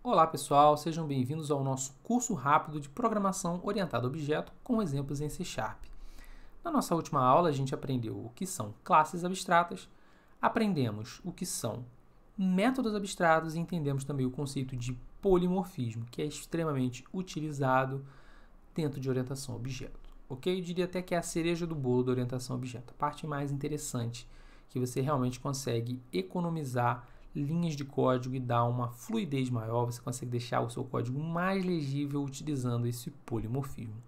Olá pessoal, sejam bem-vindos ao nosso curso rápido de programação orientada a objeto com exemplos em C#. Na nossa última aula a gente aprendeu o que são classes abstratas, aprendemos o que são métodos abstratos e entendemos também o conceito de polimorfismo, que é extremamente utilizado dentro de orientação a objeto. Ok? Eu diria até que é a cereja do bolo da orientação a objeto, a parte mais interessante, que você realmente consegue economizar linhas de código e dar uma fluidez maior, você consegue deixar o seu código mais legível utilizando esse polimorfismo.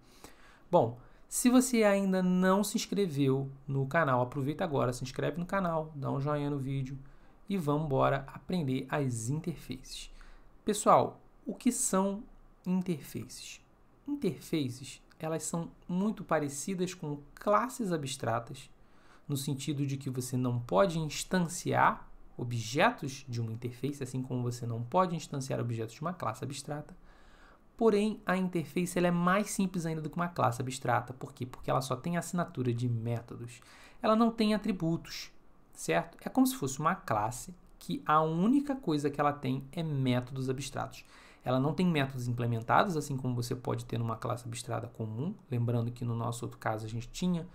Bom, se você ainda não se inscreveu no canal, aproveita agora, se inscreve no canal, dá um joinha no vídeo e vamos embora aprender as interfaces. Pessoal, o que são interfaces? Interfaces, elas são muito parecidas com classes abstratas, no sentido de que você não pode instanciar objetos de uma interface, assim como você não pode instanciar objetos de uma classe abstrata. Porém, a interface ela é mais simples ainda do que uma classe abstrata. Por quê? Porque ela só tem assinatura de métodos. Ela não tem atributos, certo? É como se fosse uma classe que a única coisa que ela tem é métodos abstratos. Ela não tem métodos implementados, assim como você pode ter numa classe abstrata comum. Lembrando que no nosso outro caso a gente tinha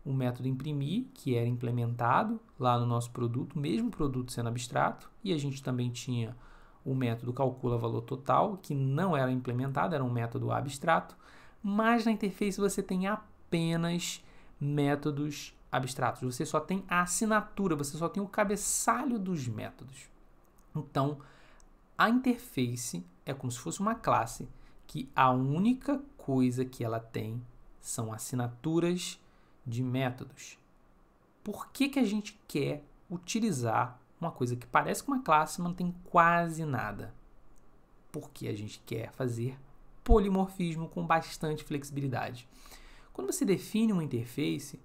o método imprimir, que era implementado lá no nosso produto, mesmo produto sendo abstrato, e a gente também tinha o método calcula valor total, que não era implementado, era um método abstrato, mas na interface você tem apenas métodos abstratos, você só tem a assinatura, você só tem o cabeçalho dos métodos. Então, a interface é como se fosse uma classe que a única coisa que ela tem são assinaturas de métodos. Por que a gente quer utilizar uma coisa que parece com uma classe, mas não tem quase nada? Porque a gente quer fazer polimorfismo com bastante flexibilidade. Quando você define uma interface,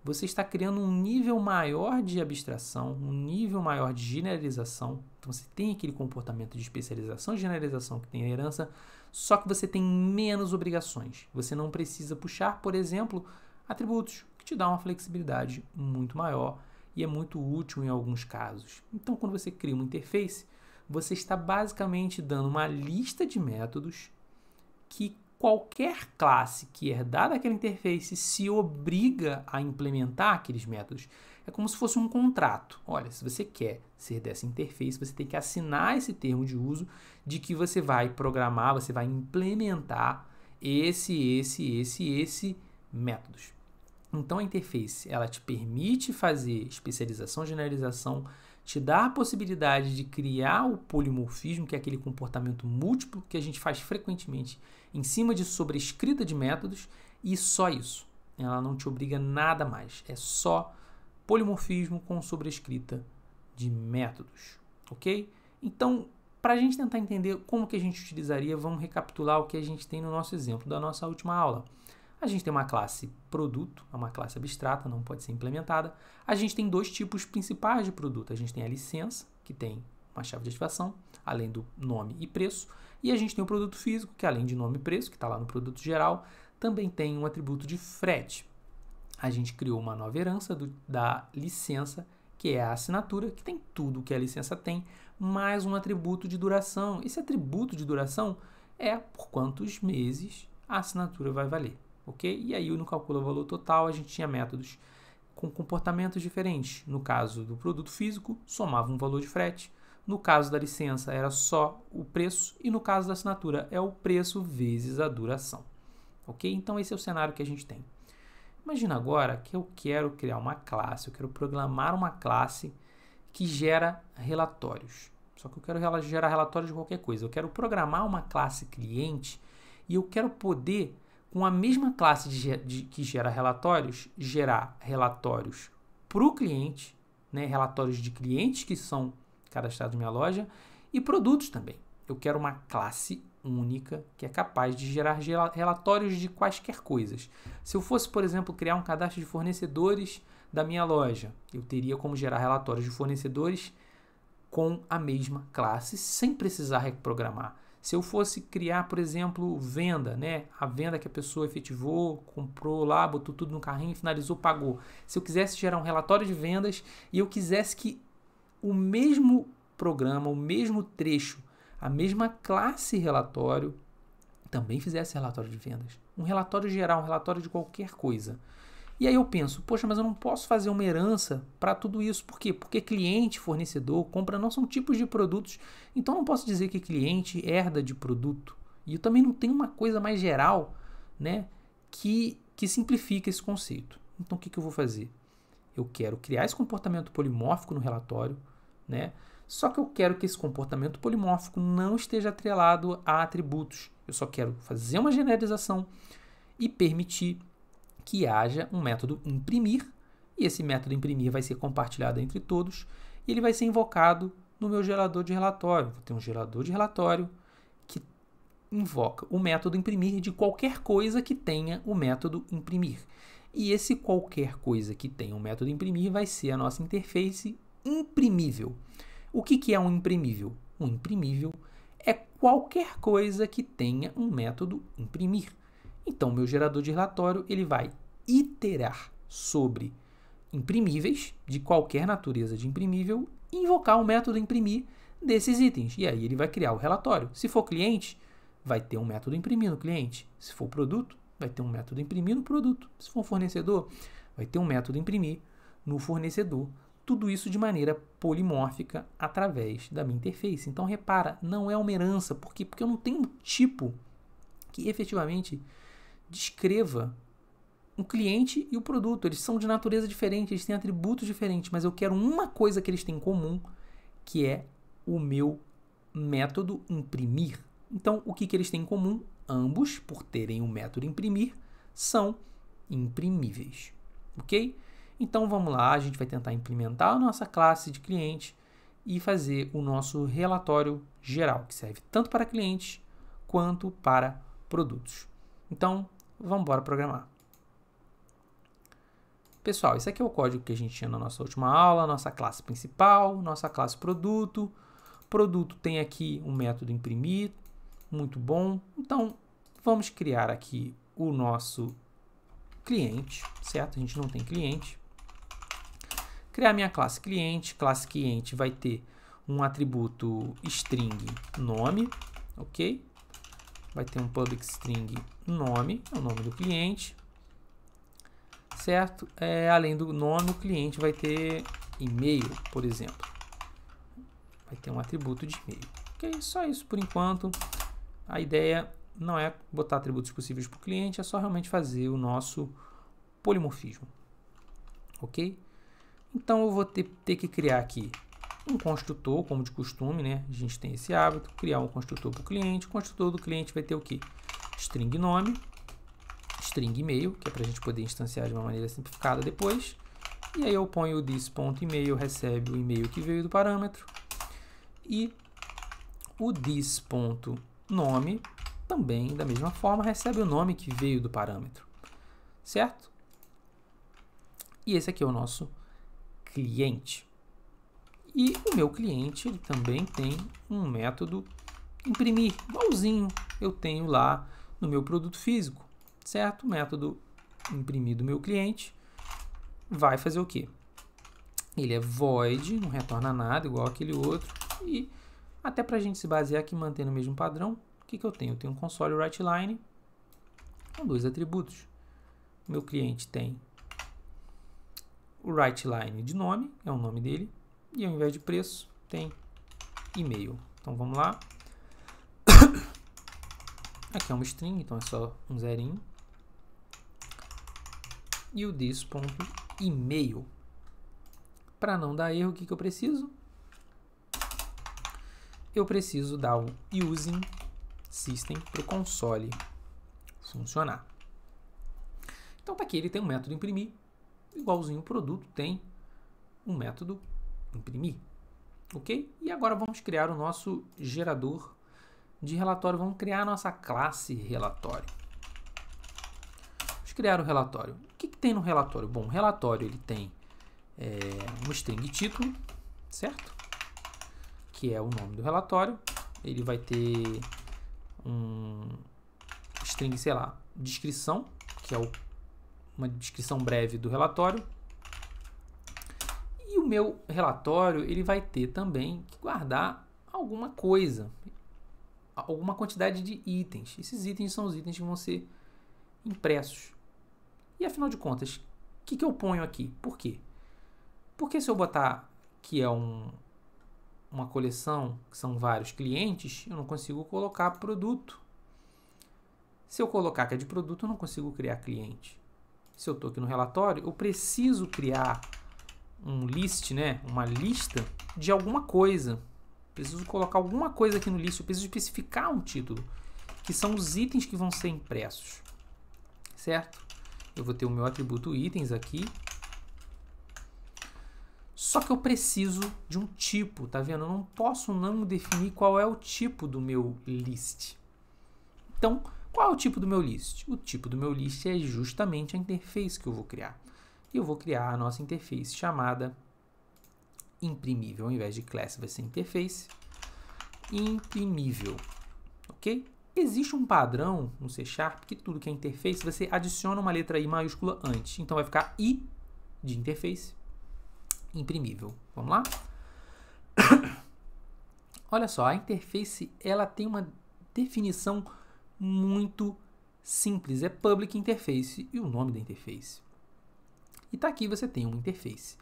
você está criando um nível maior de abstração, um nível maior de generalização. Então, você tem aquele comportamento de especialização e generalização que tem a herança, só que você tem menos obrigações. Você não precisa puxar, por exemplo, atributos, que te dá uma flexibilidade muito maior e é muito útil em alguns casos. Então, quando você cria uma interface, você está basicamente dando uma lista de métodos que qualquer classe que herdar daquela interface se obriga a implementar aqueles métodos. É como se fosse um contrato. Olha, se você quer ser dessa interface, você tem que assinar esse termo de uso de que você vai programar, você vai implementar esse métodos. Então, a interface ela te permite fazer especialização, generalização, te dá a possibilidade de criar o polimorfismo, que é aquele comportamento múltiplo que a gente faz frequentemente em cima de sobrescrita de métodos, e só isso. Ela não te obriga nada mais. É só polimorfismo com sobrescrita de métodos, ok? Então, para a gente tentar entender como que a gente utilizaria, vamos recapitular o que a gente tem no nosso exemplo da nossa última aula. A gente tem uma classe produto, é uma classe abstrata, não pode ser implementada. A gente tem dois tipos principais de produto. A gente tem a licença, que tem uma chave de ativação, além do nome e preço. E a gente tem o produto físico, que além de nome e preço, que está lá no produto geral, também tem um atributo de frete. A gente criou uma nova herança da licença, que é a assinatura, que tem tudo que a licença tem, mais um atributo de duração. Esse atributo de duração é por quantos meses a assinatura vai valer. Okay? E aí, no calcula valor total, a gente tinha métodos com comportamentos diferentes. No caso do produto físico, somava um valor de frete. No caso da licença, era só o preço. E no caso da assinatura, é o preço vezes a duração. Ok? Então, esse é o cenário que a gente tem. Imagina agora que eu quero criar uma classe, eu quero programar uma classe que gera relatórios. Só que eu quero gerar relatórios de qualquer coisa. Eu quero programar uma classe cliente e eu quero poder, com a mesma classe que gera relatórios, gerar relatórios para o cliente, né? Relatórios de clientes que são cadastrados na minha loja e produtos também. Eu quero uma classe única que é capaz de gerar relatórios de quaisquer coisas. Se eu fosse, por exemplo, criar um cadastro de fornecedores da minha loja, eu teria como gerar relatórios de fornecedores com a mesma classe, sem precisar reprogramar. Se eu fosse criar, por exemplo, venda, né? A venda que a pessoa efetivou, comprou lá, botou tudo no carrinho, finalizou, pagou. Se eu quisesse gerar um relatório de vendas e eu quisesse que o mesmo programa, o mesmo trecho a mesma classe relatório também fizesse relatório de vendas. Um relatório geral, um relatório de qualquer coisa. E aí eu penso, poxa, mas eu não posso fazer uma herança para tudo isso. Por quê? Porque cliente, fornecedor, compra não são tipos de produtos. Então eu não posso dizer que cliente herda de produto. E eu também não tenho uma coisa mais geral, né, que simplifica esse conceito. Então o que eu vou fazer? Eu quero criar esse comportamento polimórfico no relatório, né? Só que eu quero que esse comportamento polimórfico não esteja atrelado a atributos. Eu só quero fazer uma generalização e permitir que haja um método imprimir, e esse método imprimir vai ser compartilhado entre todos, e ele vai ser invocado no meu gerador de relatório. Vou ter um gerador de relatório que invoca o método imprimir de qualquer coisa que tenha o método imprimir. E esse qualquer coisa que tenha o método imprimir vai ser a nossa interface imprimível. O que é um imprimível? Um imprimível é qualquer coisa que tenha um método imprimir. Então, o meu gerador de relatório ele vai iterar sobre imprimíveis de qualquer natureza de imprimível e invocar o método imprimir desses itens. E aí ele vai criar o relatório. Se for cliente, vai ter um método imprimir no cliente. Se for produto, vai ter um método imprimir no produto. Se for fornecedor, vai ter um método imprimir no fornecedor. Tudo isso de maneira polimórfica através da minha interface. Então, repara, não é uma herança. Por quê? Porque eu não tenho um tipo que efetivamente descreva um cliente e o produto. Eles são de natureza diferente, eles têm atributos diferentes, mas eu quero uma coisa que eles têm em comum, que é o meu método imprimir. Então, o que eles têm em comum? Ambos, por terem o método imprimir, são imprimíveis. Ok? Então, vamos lá, a gente vai tentar implementar a nossa classe de cliente e fazer o nosso relatório geral, que serve tanto para clientes quanto para produtos. Então, vamos embora programar. Pessoal, esse aqui é o código que a gente tinha na nossa última aula, nossa classe principal, nossa classe produto. Produto tem aqui um método imprimir, muito bom. Então, vamos criar aqui o nosso cliente, certo? A gente não tem cliente. Criar minha classe cliente vai ter um atributo string nome, ok? Vai ter um public string nome, é o nome do cliente, certo? Além do nome, o cliente vai ter e-mail, por exemplo. Vai ter um atributo de e-mail. Ok? Só isso por enquanto. A ideia não é botar atributos possíveis para o cliente, é só realmente fazer o nosso polimorfismo. Ok? Então eu vou ter que criar aqui um construtor, como de costume, né? A gente tem esse hábito, criar um construtor para o cliente. O construtor do cliente vai ter o quê? String nome, string e-mail, que é para a gente poder instanciar de uma maneira simplificada depois. E aí eu ponho o this.email, recebe o e-mail que veio do parâmetro. E o this.nome também, da mesma forma, recebe o nome que veio do parâmetro. Certo? E esse aqui é o nosso cliente. E o meu cliente ele também tem um método imprimir, igualzinho eu tenho lá no meu produto físico, certo? O método imprimir do meu cliente vai fazer o quê? Ele é void, não retorna nada, igual aquele outro. E até para a gente se basear aqui, mantendo o mesmo padrão, o que eu tenho? Eu tenho um console writeLine com dois atributos. O meu cliente tem o writeLine de nome, é o nome dele, e ao invés de preço, tem e-mail. Então vamos lá. Aqui é uma string, então é só um zerinho. E o this.email. Para não dar erro, o que eu preciso? Eu preciso dar um using system para o console funcionar. Então tá aqui, ele tem um método imprimir, igualzinho o produto tem um método imprimir, ok? E agora vamos criar o nosso gerador de relatório, vamos criar a nossa classe relatório. Vamos criar o relatório. O que tem no relatório? Bom, o relatório ele tem um string título, certo? Que é o nome do relatório. Ele vai ter um string, sei lá, descrição, que é uma descrição breve do relatório. E o meu relatório ele vai ter também que guardar alguma coisa. alguma quantidade de itens. Esses itens são os itens que vão ser impressos. E afinal de contas, o que eu ponho aqui? Por quê? Porque se eu botar que é uma coleção, que são vários clientes, eu não consigo colocar produto. Se eu colocar que é de produto, eu não consigo criar cliente. Se eu estou aqui no relatório, eu preciso criar um list, né? Uma lista de alguma coisa. Preciso colocar alguma coisa aqui no list, eu preciso especificar um título, que são os itens que vão ser impressos, certo? Eu vou ter o meu atributo itens aqui, só que eu preciso de um tipo, tá vendo? Eu não posso não definir qual é o tipo do meu list. Então, qual é o tipo do meu list? O tipo do meu list é justamente a interface que eu vou criar. E eu vou criar a nossa interface chamada imprimível. Ao invés de class vai ser interface imprimível, ok? Existe um padrão no C# que tudo que é interface você adiciona uma letra I maiúscula antes. Então vai ficar I de interface imprimível. Vamos lá? Olha só, a interface ela tem uma definição muito simples. É public interface e o nome da interface. E tá aqui você tem uma interface.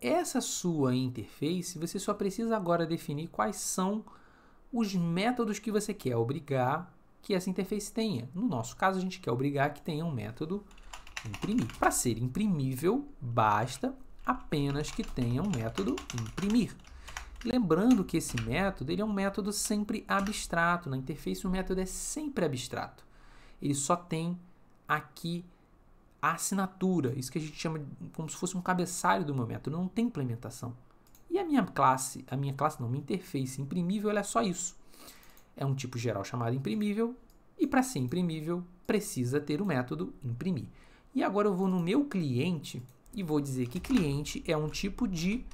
Essa sua interface, você só precisa agora definir quais são os métodos que você quer obrigar que essa interface tenha. No nosso caso, a gente quer obrigar que tenha um método imprimir. Para ser imprimível, basta apenas que tenha um método imprimir. Lembrando que esse método ele é um método sempre abstrato. Na interface, o método é sempre abstrato. Ele só tem aqui a assinatura, isso que a gente chama como se fosse um cabeçalho do meu método, não tem implementação. E a minha interface imprimível ela é só isso. É um tipo geral chamado imprimível e para ser imprimível precisa ter o método imprimir. E agora eu vou no meu cliente e vou dizer que cliente é um tipo de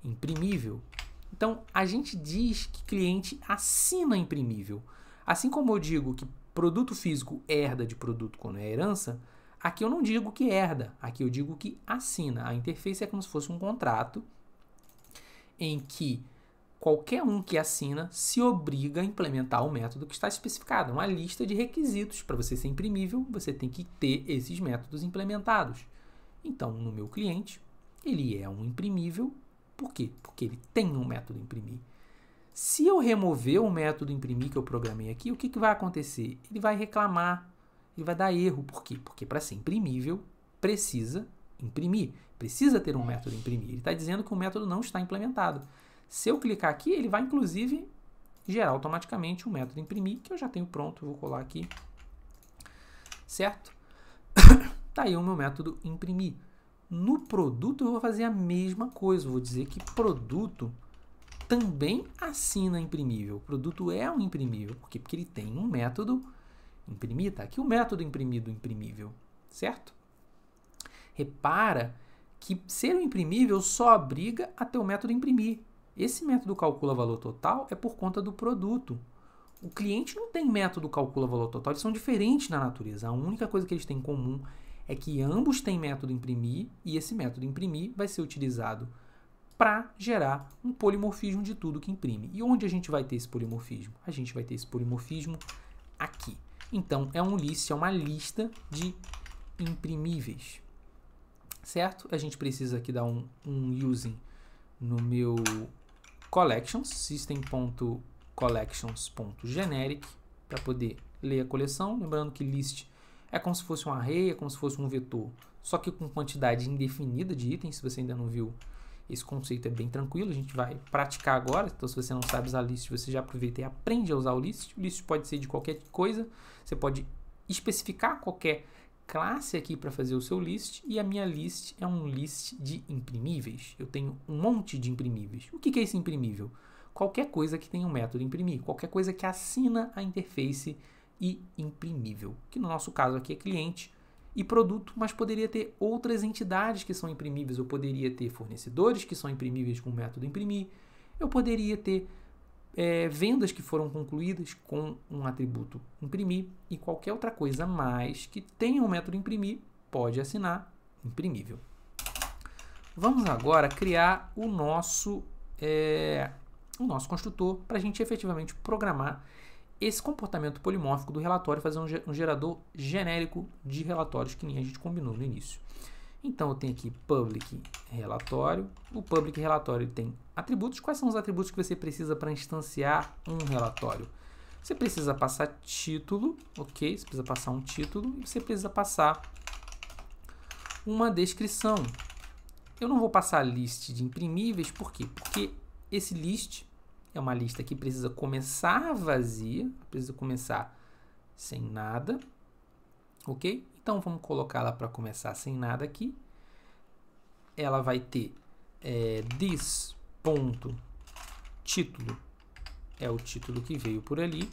imprimível. Então a gente diz que cliente assina imprimível. Assim como eu digo que produto físico herda de produto quando é herança, aqui eu não digo que herda, aqui eu digo que assina. A interface é como se fosse um contrato em que qualquer um que assina se obriga a implementar o método que está especificado. Uma lista de requisitos. Para você ser imprimível, você tem que ter esses métodos implementados. Então, no meu cliente, ele é um imprimível. Por quê? Porque ele tem um método imprimir. Se eu remover o método imprimir que eu programei aqui, o que vai acontecer? Ele vai reclamar, ele vai dar erro. Por quê? Porque para ser imprimível, precisa imprimir. Precisa ter um método imprimir. Ele está dizendo que o método não está implementado. Se eu clicar aqui, ele vai, inclusive, gerar automaticamente um método imprimir, que eu já tenho pronto. Eu vou colar aqui. Certo? Está aí o meu método imprimir. No produto, eu vou fazer a mesma coisa. Eu vou dizer que produto também assina imprimível. O produto é um imprimível. Por quê? Porque ele tem um método imprimir. Está aqui o método imprimir do imprimível. Certo? Repara que ser um imprimível só obriga a ter o método imprimir. Esse método calcula valor total é por conta do produto. O cliente não tem método calcula valor total, eles são diferentes na natureza. A única coisa que eles têm em comum é que ambos têm método imprimir e esse método imprimir vai ser utilizado para gerar um polimorfismo de tudo que imprime. E onde a gente vai ter esse polimorfismo? A gente vai ter esse polimorfismo aqui. Então, é um list, é uma lista de imprimíveis. Certo? A gente precisa aqui dar um using no meu collections, system.collections.generic, para poder ler a coleção. Lembrando que list é como se fosse um array, é como se fosse um vetor, só que com quantidade indefinida de itens. Se você ainda não viu, esse conceito é bem tranquilo, a gente vai praticar agora. Então, se você não sabe usar list, você já aproveita e aprende a usar o list. O list pode ser de qualquer coisa, você pode especificar qualquer classe aqui para fazer o seu list, e a minha list é um list de imprimíveis. Eu tenho um monte de imprimíveis. O que é esse imprimível? Qualquer coisa que tenha um método imprimir, qualquer coisa que assina a interface e imprimível, que no nosso caso aqui é cliente e produto, mas poderia ter outras entidades que são imprimíveis. Eu poderia ter fornecedores que são imprimíveis com o método imprimir, eu poderia ter vendas que foram concluídas com um atributo imprimir, e qualquer outra coisa mais que tenha um método imprimir pode assinar imprimível. Vamos agora criar o nosso construtor para a gente efetivamente programar esse comportamento polimórfico do relatório e fazer um gerador genérico de relatórios que nem a gente combinou no início. Então, eu tenho aqui public relatório. O public relatório tem atributos. Quais são os atributos que você precisa para instanciar um relatório? Você precisa passar título, ok? Você precisa passar um título e você precisa passar uma descrição. Eu não vou passar list de imprimíveis, por quê? Porque esse list é uma lista que precisa começar vazia, precisa começar sem nada, ok? Então, vamos colocar ela para começar sem nada aqui. Ela vai ter this.título, é o título que veio por ali.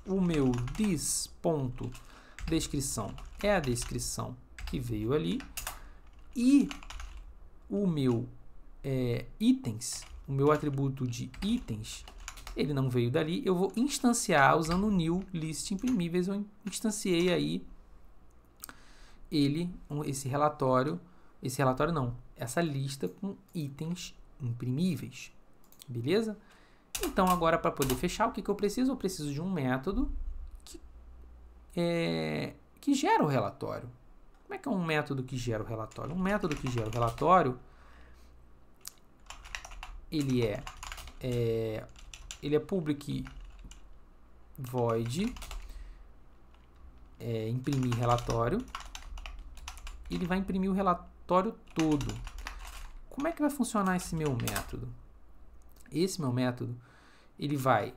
O meu this.descrição é a descrição que veio ali. E o meu itens, o meu atributo de itens, ele não veio dali. Eu vou instanciar usando o new list imprimíveis. Eu instanciei aí essa lista com itens imprimíveis, beleza? Então, agora para poder fechar, o que eu preciso? Eu preciso de um método que gera o relatório. Como é que é um método que gera o relatório? Um método que gera o relatório, ele é public void imprimir relatório. Ele vai imprimir o relatório todo. Como é que vai funcionar esse meu método? Esse meu método, ele vai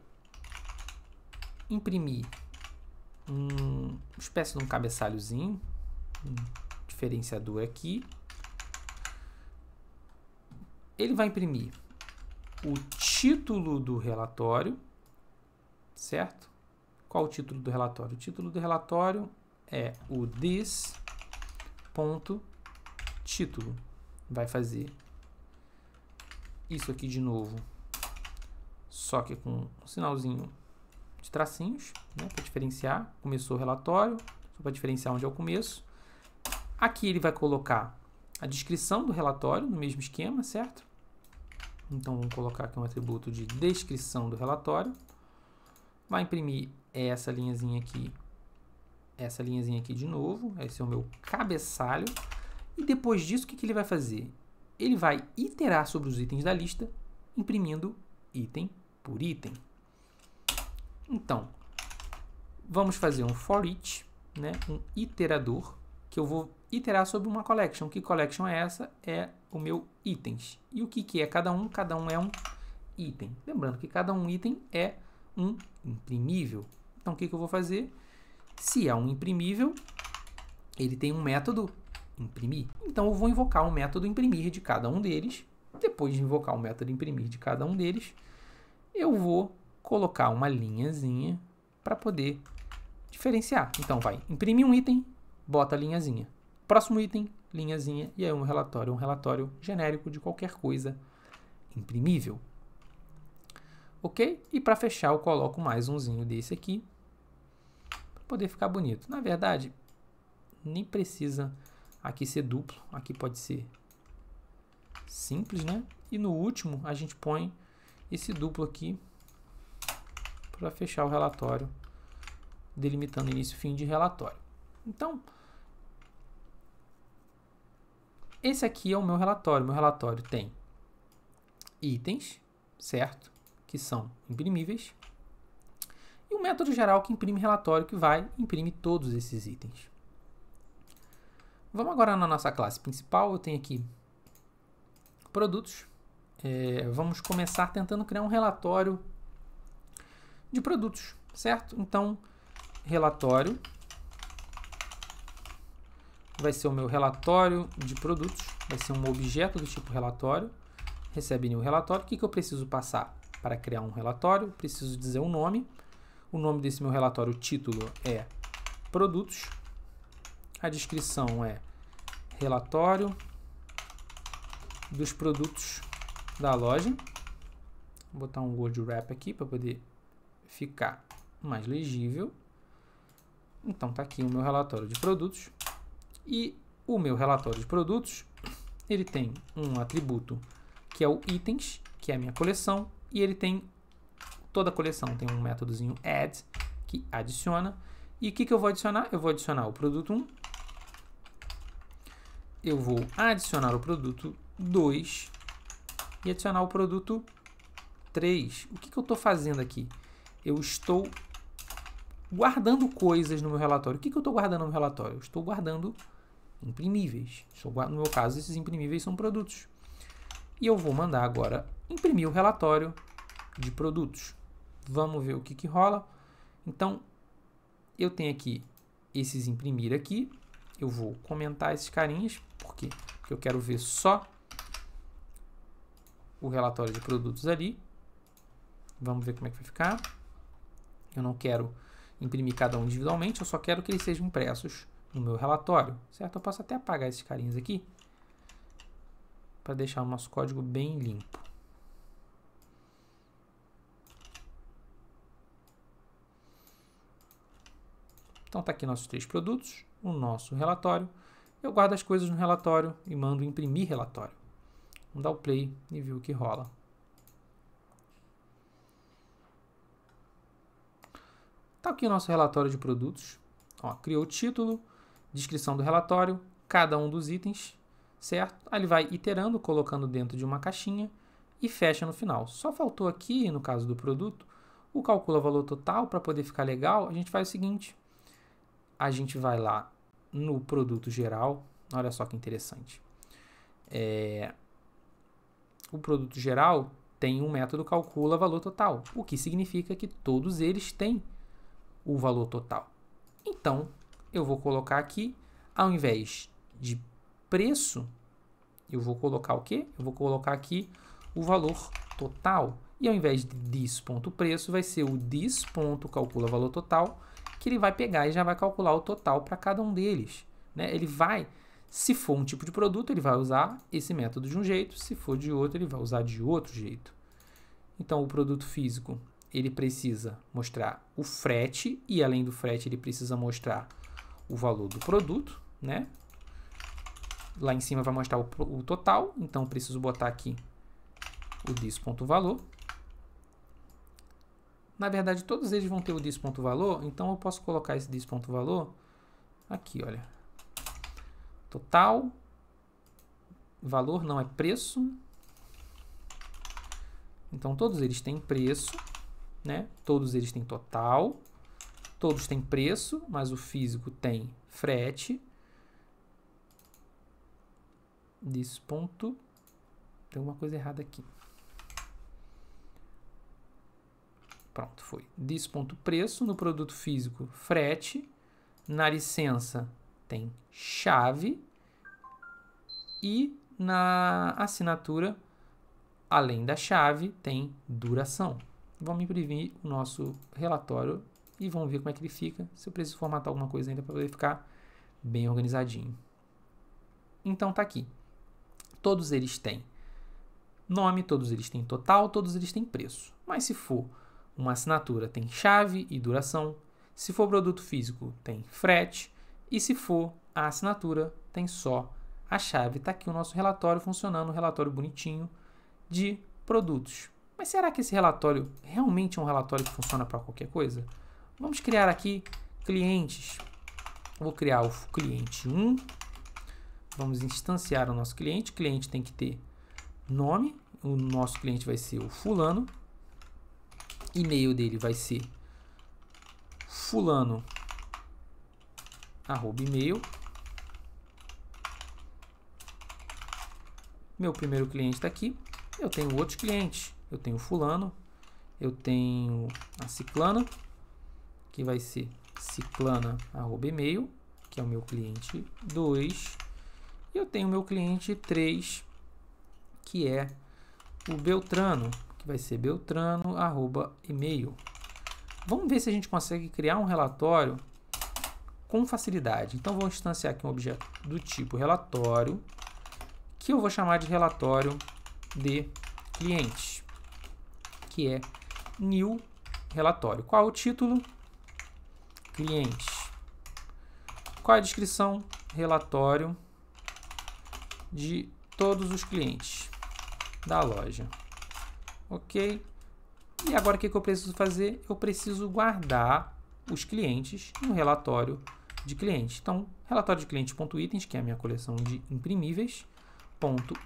imprimir uma espécie de um cabeçalhozinho, um diferenciador aqui. Ele vai imprimir o título do relatório, certo? Qual o título do relatório? O título do relatório é o this.título. Vai fazer isso aqui de novo, só que com um sinalzinho de tracinhos, né, para diferenciar. Começou o relatório, só para diferenciar onde é o começo. Aqui ele vai colocar a descrição do relatório no mesmo esquema, certo? Então, vamos colocar aqui um atributo de descrição do relatório. Vai imprimir essa linhazinha aqui de novo. Esse é o meu cabeçalho. E depois disso, o que ele vai fazer? Ele vai iterar sobre os itens da lista, imprimindo item por item. Então, vamos fazer um for each, né? Um iterador, que eu vou iterar sobre uma collection. Que collection é essa? É o meu itens. E o que é cada um? Cada um é um item. Lembrando que cada um item é um imprimível. Então, o que eu vou fazer? Se é um imprimível, ele tem um método imprimir. Então, eu vou invocar o método imprimir de cada um deles. Depois de invocar o método imprimir de cada um deles, eu vou colocar uma linhazinha para poder diferenciar. Então, vai imprimir um item, bota a linhazinha. Próximo item, linhazinha, e aí um relatório genérico de qualquer coisa imprimível. Ok? E para fechar, eu coloco mais umzinho desse aqui, para poder ficar bonito. Na verdade, nem precisa aqui ser duplo, aqui pode ser simples, né? E no último, a gente põe esse duplo aqui para fechar o relatório, delimitando início e fim de relatório. Então, esse aqui é o meu relatório. Meu relatório tem itens, certo? Que são imprimíveis. E o método geral que imprime relatório, que vai imprimir todos esses itens. Vamos agora na nossa classe principal. Eu tenho aqui produtos. Vamos começar tentando criar um relatório de produtos, certo? Então, relatório vai ser o meu relatório de produtos, vai ser um objeto do tipo relatório, recebe new relatório. O que eu preciso passar para criar um relatório? Preciso dizer um nome. O nome desse meu relatório, o título é produtos. A descrição é relatório dos produtos da loja. Vou botar um word wrap aqui para poder ficar mais legível. Então, tá aqui o meu relatório de produtos. E o meu relatório de produtos, ele tem um atributo que é o itens, que é a minha coleção, e ele tem Toda coleção tem um métodozinho add, que adiciona. E o que eu vou adicionar? Eu vou adicionar o produto 1. Eu vou adicionar o produto 2 e adicionar o produto 3. O que eu estou fazendo aqui? Eu estou guardando coisas no meu relatório. O que eu estou guardando no meu relatório? Eu estou guardando imprimíveis. No meu caso, esses imprimíveis são produtos. E eu vou mandar agora imprimir o relatório de produtos. Vamos ver o que rola. Então, eu tenho aqui esses imprimir aqui. Eu vou comentar esses carinhas. Por quê? Porque eu quero ver só o relatório de produtos ali. Vamos ver como é que vai ficar. Eu não quero imprimir cada um individualmente, eu só quero que eles sejam impressos no meu relatório, certo? Eu posso até apagar esses carinhas aqui para deixar o nosso código bem limpo. Então tá aqui nossos 3 produtos, o nosso relatório. Eu guardo as coisas no relatório e mando imprimir relatório. Vamos dar o play e ver o que rola. Tá aqui o nosso relatório de produtos. Ó, criou o título, descrição do relatório, cada um dos itens, certo? Aí ele vai iterando, colocando dentro de uma caixinha e fecha no final. Só faltou aqui, no caso do produto, o calcula valor total. Para poder ficar legal, a gente faz o seguinte. A gente vai lá no produto geral. Olha só que interessante. O produto geral tem um método calcula valor total, o que significa que todos eles têm o valor total. Então, eu vou colocar aqui, ao invés de preço, eu vou colocar o quê? Eu vou colocar aqui o valor total. E ao invés de this.preço, vai ser o this.calcula valor total, que ele vai pegar e já vai calcular o total para cada um deles, né? Ele vai, se for um tipo de produto, ele vai usar esse método de um jeito, se for de outro, ele vai usar de outro jeito. Então, o produto físico, ele precisa mostrar o frete e, além do frete, ele precisa mostrar o valor do produto, né? Lá em cima vai mostrar o total, então preciso botar aqui o this.valor. Na verdade, todos eles vão ter o this.valor, então eu posso colocar esse this.valor aqui, olha. Total, valor não é preço. Então, todos eles têm preço, né? Todos eles têm total, todos têm preço, mas o físico tem frete. This.tem uma coisa errada aqui. Pronto, foi. This.preço, no produto físico, frete. Na licença tem chave. E na assinatura, além da chave, tem duração. Vamos imprimir o nosso relatório e vamos ver como é que ele fica. Se eu preciso formatar alguma coisa ainda para poder ficar bem organizadinho. Então tá aqui. Todos eles têm nome, todos eles têm total, todos eles têm preço. Mas se for uma assinatura, tem chave e duração. Se for produto físico, tem frete. E se for a assinatura, tem só a chave. Está aqui o nosso relatório funcionando, um relatório bonitinho de produtos. Mas será que esse relatório realmente é um relatório que funciona para qualquer coisa? Vamos criar aqui clientes. Vou criar o cliente 1. Vamos instanciar o nosso cliente. O cliente tem que ter nome. O nosso cliente vai ser o fulano. E-mail dele vai ser fulano@email. Meu primeiro cliente está aqui. Eu tenho outros clientes. Eu tenho fulano. Eu tenho a ciclana, que vai ser ciclana@email, que é o meu cliente 2. E eu tenho o meu cliente 3, que é o Beltrano, que vai ser beltrano@email. Vamos ver se a gente consegue criar um relatório com facilidade. Então, vou instanciar aqui um objeto do tipo relatório, que eu vou chamar de relatório de clientes, que é new relatório. Qual é o título? Clientes. Qual é a descrição? Relatório de todos os clientes da loja. Ok. E agora o que eu preciso fazer? Eu preciso guardar os clientes no relatório de cliente. Então, relatório de cliente.itens, que é a minha coleção de imprimíveis,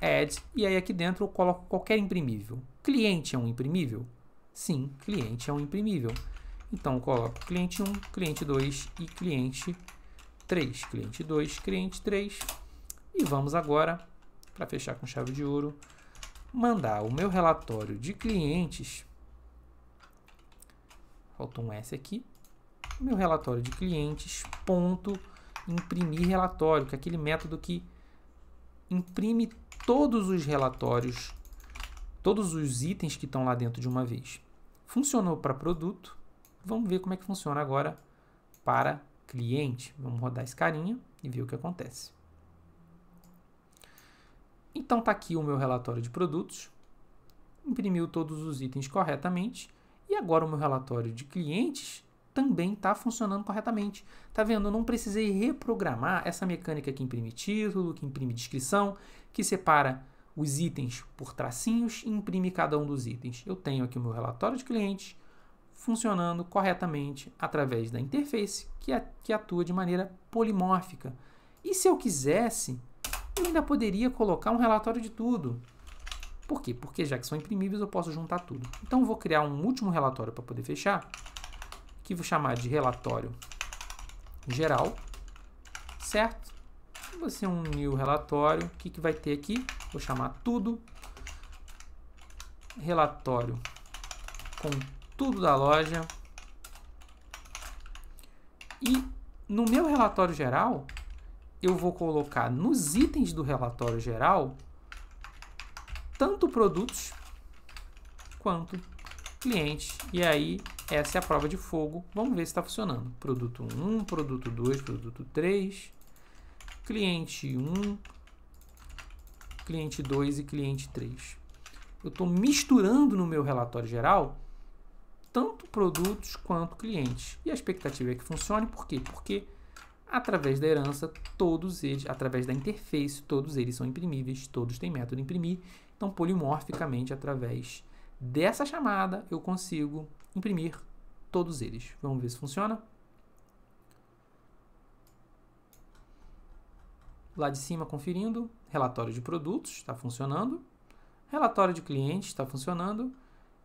.add, e aí aqui dentro eu coloco qualquer imprimível. Cliente é um imprimível? Sim, cliente é um imprimível. Então, eu coloco cliente 1, cliente 2 e cliente 3. Cliente 2, cliente 3. E vamos agora, para fechar com chave de ouro, mandar o meu relatório de clientes. Faltou um S aqui. Meu relatório de clientes, ponto, imprimir relatório, que é aquele método que imprime todos os relatórios, todos os itens que estão lá dentro de uma vez. Funcionou para produto. Vamos ver como é que funciona agora para cliente. Vamos rodar esse carinha e ver o que acontece. Então, está aqui o meu relatório de produtos. Imprimiu todos os itens corretamente. E agora o meu relatório de clientes também está funcionando corretamente. Tá vendo? Eu não precisei reprogramar essa mecânica que imprime título, que imprime descrição, que separa os itens por tracinhos e imprime cada um dos itens. Eu tenho aqui o meu relatório de clientes funcionando corretamente através da interface que atua de maneira polimórfica. E se eu quisesse, eu ainda poderia colocar um relatório de tudo. Por quê? Porque já que são imprimíveis, eu posso juntar tudo. Então, eu vou criar um último relatório para poder fechar, que vou chamar de relatório geral, certo? Vou ser um new relatório. O que vai ter aqui? Vou chamar tudo. Relatório com tudo da loja. E no meu relatório geral, eu vou colocar nos itens do relatório geral tanto produtos quanto clientes. E aí, essa é a prova de fogo. Vamos ver se está funcionando. Produto 1, produto 2, produto 3, cliente 1, cliente 2 e cliente 3. Eu estou misturando no meu relatório geral tanto produtos quanto clientes. E a expectativa é que funcione. Por quê? Porque através da herança, todos eles, através da interface, todos eles são imprimíveis, todos têm método imprimir. Então, polimorficamente, através dessa chamada, eu consigo imprimir todos eles. Vamos ver se funciona. Lá de cima, conferindo, relatório de produtos está funcionando, relatório de clientes está funcionando,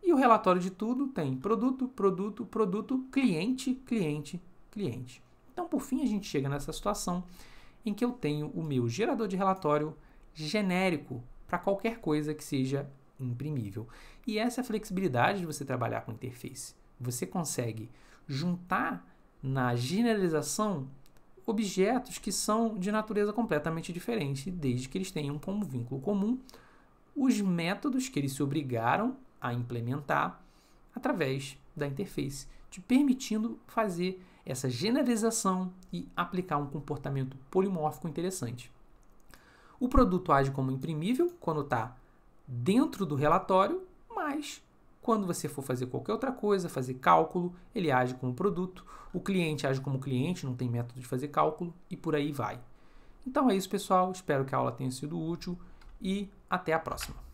e o relatório de tudo tem produto, produto, produto, cliente, cliente, cliente. Então, por fim, a gente chega nessa situação em que eu tenho o meu gerador de relatório genérico para qualquer coisa que seja imprimível. E essa é a flexibilidade de você trabalhar com interface. Você consegue juntar na generalização objetos que são de natureza completamente diferente, desde que eles tenham como vínculo comum os métodos que eles se obrigaram a implementar através da interface, te permitindo fazer essa generalização e aplicar um comportamento polimórfico interessante. O produto age como imprimível quando está dentro do relatório, mas quando você for fazer qualquer outra coisa, fazer cálculo, ele age como produto. O cliente age como cliente, não tem método de fazer cálculo e por aí vai. Então é isso, pessoal. Espero que a aula tenha sido útil e até a próxima.